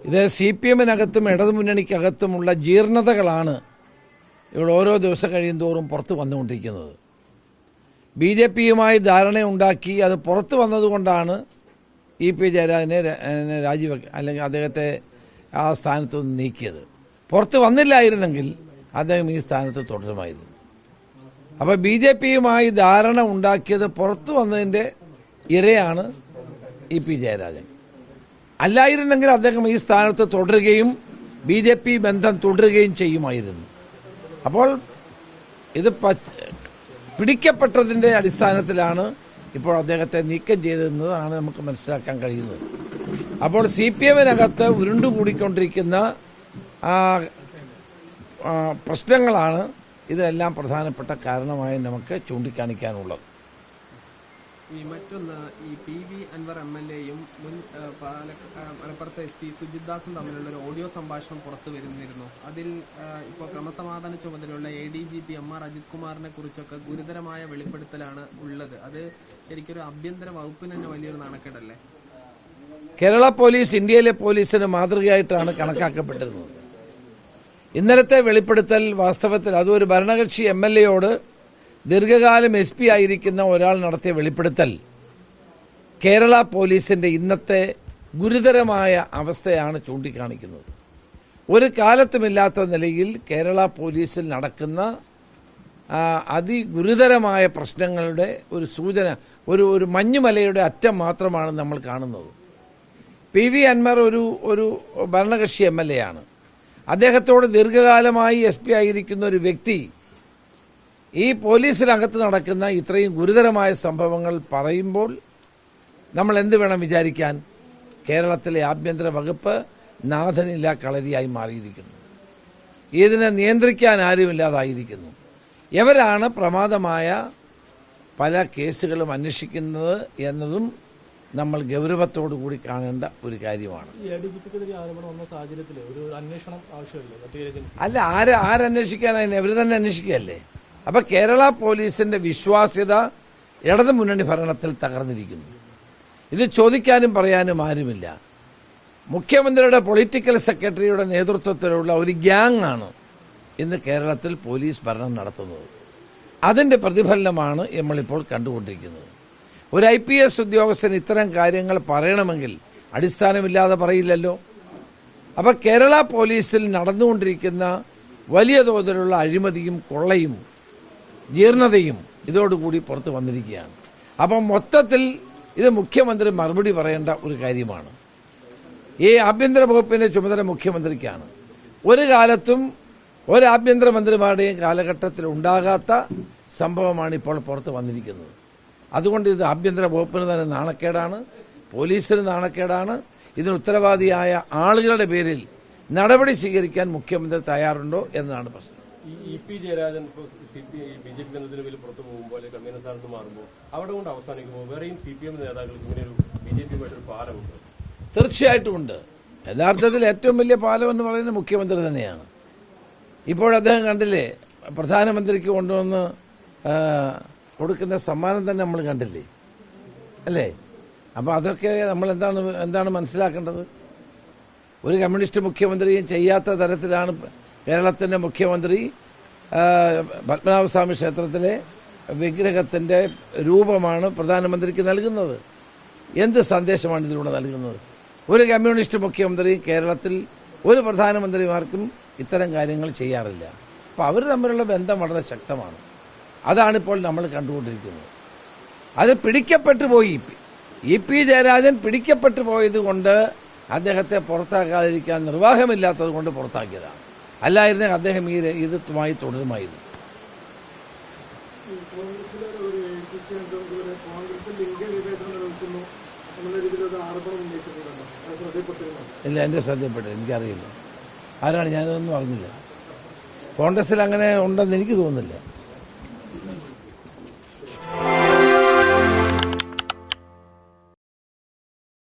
ഇത് CPM-നകത്തും ഇടതുമുന്നണിക്കകത്തുമുള്ള ജീർണതകളാണ് ഇവിടെ ഓരോ ദിവസം കഴിയുന്തോറും പുറത്തു വന്നുകൊണ്ടിരിക്കുന്നത്. BJP-യുമായി ധാരണയുണ്ടാക്കി അത് പുറത്തു വന്നതുകൊണ്ടാണ് EP ജയരാജനെ അല്ലെങ്കിൽ അദ്ദേഹത്തെ ആ സ്ഥാനത്ത് നിന്ന് നീക്കിയത്. പുറത്തു വന്നില്ലായിരുന്നെങ്കിൽ അദ്ദേഹം ഈ സ്ഥാനത്ത് തുടരുമായിരുന്നു. അപ്പോൾ BJP-യുമായി ധാരണ ഉണ്ടാക്കിയത് പുറത്തു വന്നതിന്റെ ഇരയാണ് EP ജയരാജൻ. അല്ലായിരുന്നെങ്കിൽ അദ്ദേഹം ഈ സ്ഥാനത്ത് തുടരുകയും BJP ബന്ധം തുടരുകയും ചെയ്യുമായിരുന്നു. അപ്പോൾ ഇത് പിടിക്കപ്പെട്ടതിന്റെ അടിസ്ഥാനത്തിലാണ് ഇപ്പോൾ അദ്ദേഹത്തെ നീക്കം ചെയ്തതെന്നതാണ് നമുക്ക് മനസ്സിലാക്കാൻ കഴിയുന്നത്. അപ്പോൾ CPM-നകത്ത് ഉരുണ്ടുകൂടിക്കൊണ്ടിരിക്കുന്ന പ്രശ്നങ്ങളാണ് ഇതിനെല്ലാം പ്രധാനപ്പെട്ട കാരണമായി നമുക്ക് ചൂണ്ടിക്കാണിക്കാനുള്ളത്. മറ്റൊന്ന് ഈ PV അൻവർ MLA-യും മുൻ മലപ്പുറത്തെ SP സുജിത് ദാസും തമ്മിലുള്ള ഒരു ഓഡിയോ സംഭാഷണം പുറത്തു വരുന്നിരുന്നു. അതിൽ ഇപ്പോൾ ക്രമസമാധാന ചുമതലയുള്ള ADGP MR അജിത് കുമാറിനെ കുറിച്ചൊക്കെ ഗുരുതരമായ വെളിപ്പെടുത്തലാണ് ഉള്ളത്. അത് ശരിക്കൊരു ആഭ്യന്തര വകുപ്പിന് തന്നെ വലിയൊരു നാണക്കേടല്ലേ? കേരള പോലീസ് ഇന്ത്യയിലെ പോലീസിന് മാതൃകയായിട്ടാണ് കണക്കാക്കപ്പെട്ടിരുന്നത്. ഇന്നലത്തെ വെളിപ്പെടുത്തൽ വാസ്തവത്തിൽ അതൊരു ഭരണകക്ഷി MLA-യോട് ദീർഘകാലം SP ആയിരിക്കുന്ന ഒരാൾ നടത്തിയ വെളിപ്പെടുത്തൽ കേരള പോലീസിന്റെ ഇന്നത്തെ ഗുരുതരമായ അവസ്ഥയാണ് ചൂണ്ടിക്കാണിക്കുന്നത്. ഒരു കാലത്തുമില്ലാത്ത നിലയിൽ കേരള പോലീസിൽ നടക്കുന്ന അതിഗുരുതരമായ പ്രശ്നങ്ങളുടെ ഒരു സൂചന, ഒരു മഞ്ഞുമലയുടെ അറ്റം മാത്രമാണ് നമ്മൾ കാണുന്നത്. PV അൻവർ ഒരു ഭരണകക്ഷി MLA ആണ്. അദ്ദേഹത്തോട് ദീർഘകാലമായി SP ആയിരിക്കുന്ന ഒരു വ്യക്തി ഈ പോലീസിനകത്ത് നടക്കുന്ന ഇത്രയും ഗുരുതരമായ സംഭവങ്ങൾ പറയുമ്പോൾ നമ്മൾ എന്ത് വേണം വിചാരിക്കാൻ? കേരളത്തിലെ ആഭ്യന്തര വകുപ്പ് നാഥനില്ലാ കളരിയായി മാറിയിരിക്കുന്നു. ഇതിനെ നിയന്ത്രിക്കാൻ ആരുമില്ലാതായിരിക്കുന്നു. എവരാണ് പ്രമാദമായ പല കേസുകളും അന്വേഷിക്കുന്നത് എന്നതും നമ്മൾ ഗൗരവത്തോടുകൂടി കാണേണ്ട ഒരു കാര്യമാണ്. അല്ല, ആരന്വേഷിക്കാനായി? ഇവർ തന്നെ അന്വേഷിക്കുകയല്ലേ. അപ്പൊ കേരള പോലീസിന്റെ വിശ്വാസ്യത ഇടതുമുന്നണി ഭരണത്തിൽ തകർന്നിരിക്കുന്നു. ഇത് ചോദിക്കാനും പറയാനും ആരുമില്ല. മുഖ്യമന്ത്രിയുടെ പൊളിറ്റിക്കൽ സെക്രട്ടറിയുടെ നേതൃത്വത്തിലുള്ള ഒരു ഗ്യാങ് ആണ് ഇന്ന് കേരളത്തിൽ പോലീസ് ഭരണം നടത്തുന്നത്. അതിന്റെ പ്രതിഫലനമാണ് നമ്മളിപ്പോൾ കണ്ടുകൊണ്ടിരിക്കുന്നത്. ഒരു IPS ഉദ്യോഗസ്ഥൻ ഇത്തരം കാര്യങ്ങൾ പറയണമെങ്കിൽ അടിസ്ഥാനമില്ലാതെ പറയില്ലല്ലോ. അപ്പൊ കേരള പോലീസിൽ നടന്നുകൊണ്ടിരിക്കുന്ന വലിയ തോതിലുള്ള അഴിമതിയും കൊള്ളയും ജീർണതയും ഇതോടുകൂടി പുറത്തു വന്നിരിക്കുകയാണ്. അപ്പം മൊത്തത്തിൽ ഇത് മുഖ്യമന്ത്രി മറുപടി പറയേണ്ട ഒരു കാര്യമാണ്. ഈ ആഭ്യന്തര വകുപ്പിന്റെ ചുമതല മുഖ്യമന്ത്രിക്കാണ്. ഒരു കാലത്തും ഒരു ആഭ്യന്തരമന്ത്രിമാരുടെയും കാലഘട്ടത്തിൽ ഉണ്ടാകാത്ത സംഭവമാണ് ഇപ്പോൾ പുറത്ത് വന്നിരിക്കുന്നത്. അതുകൊണ്ട് ഇത് ആഭ്യന്തര വകുപ്പിന് തന്നെ നാണക്കേടാണ്, പോലീസിന് നാണക്കേടാണ്. ഇതിന് ഉത്തരവാദിയായ ആളുകളുടെ പേരിൽ നടപടി സ്വീകരിക്കാൻ മുഖ്യമന്ത്രി തയ്യാറുണ്ടോ എന്നതാണ് പ്രശ്നം. EP ജയരാജൻ BJP ബന്ധത്തിന് പുറത്തു പോകുമ്പോൾ കൺവീനർ സ്ഥാനത്ത് മാറുമ്പോൾ അവിടെ കൊണ്ട് അവസാനിക്കുമ്പോൾ വേറെയും CPM നേതാക്കൾക്ക് ഇങ്ങനെയൊരു BJP-യുമായിട്ടൊരു പാലമുണ്ട്. തീർച്ചയായിട്ടും ഉണ്ട്. യഥാർത്ഥത്തിൽ ഏറ്റവും വലിയ പാലം എന്ന് പറയുന്നത് മുഖ്യമന്ത്രി തന്നെയാണ്. ഇപ്പോൾ അദ്ദേഹം കണ്ടില്ലേ, പ്രധാനമന്ത്രിക്ക് കൊണ്ടുവന്ന് കൊടുക്കുന്ന സമ്മാനം തന്നെ നമ്മൾ കണ്ടില്ലേ, അല്ലേ? അപ്പൊ അതൊക്കെ നമ്മൾ എന്താണ് മനസ്സിലാക്കേണ്ടത്? ഒരു കമ്മ്യൂണിസ്റ്റ് മുഖ്യമന്ത്രിയും ചെയ്യാത്ത തരത്തിലാണ് കേരളത്തിന്റെ മുഖ്യമന്ത്രി പത്മനാഭസ്വാമി ക്ഷേത്രത്തിലെ വിഗ്രഹത്തിന്റെ രൂപമാണ് പ്രധാനമന്ത്രിക്ക് നൽകുന്നത്. എന്ത് സന്ദേശമാണ് ഇതിലൂടെ നൽകുന്നത്? ഒരു കമ്മ്യൂണിസ്റ്റ് മുഖ്യമന്ത്രി കേരളത്തിൽ ഒരു പ്രധാനമന്ത്രിമാർക്കും ഇത്തരം കാര്യങ്ങൾ ചെയ്യാറില്ല. അപ്പൊ അവർ തമ്മിലുള്ള ബന്ധം വളരെ ശക്തമാണ്. അതാണിപ്പോൾ നമ്മൾ കണ്ടുകൊണ്ടിരിക്കുന്നത്. അത് പിടിക്കപ്പെട്ടു പോയി. EP ജയരാജൻ പിടിക്കപ്പെട്ടു പോയത് കൊണ്ട് അദ്ദേഹത്തെ പുറത്താക്കാതിരിക്കാൻ നിർവാഹമില്ലാത്തത് കൊണ്ട് പുറത്താക്കിയതാണ്. അല്ലായിരുന്നെങ്കിൽ അദ്ദേഹം ഇതുമായി തുടരുമായിരുന്നു. ഇല്ല, എന്റെ ശ്രദ്ധയിൽപ്പെട്ടത് എനിക്കറിയില്ല. ആരാണ്? ഞാനതൊന്നും അറിഞ്ഞില്ല. കോൺഗ്രസിൽ അങ്ങനെ ഉണ്ടെന്ന് എനിക്ക് തോന്നുന്നില്ല.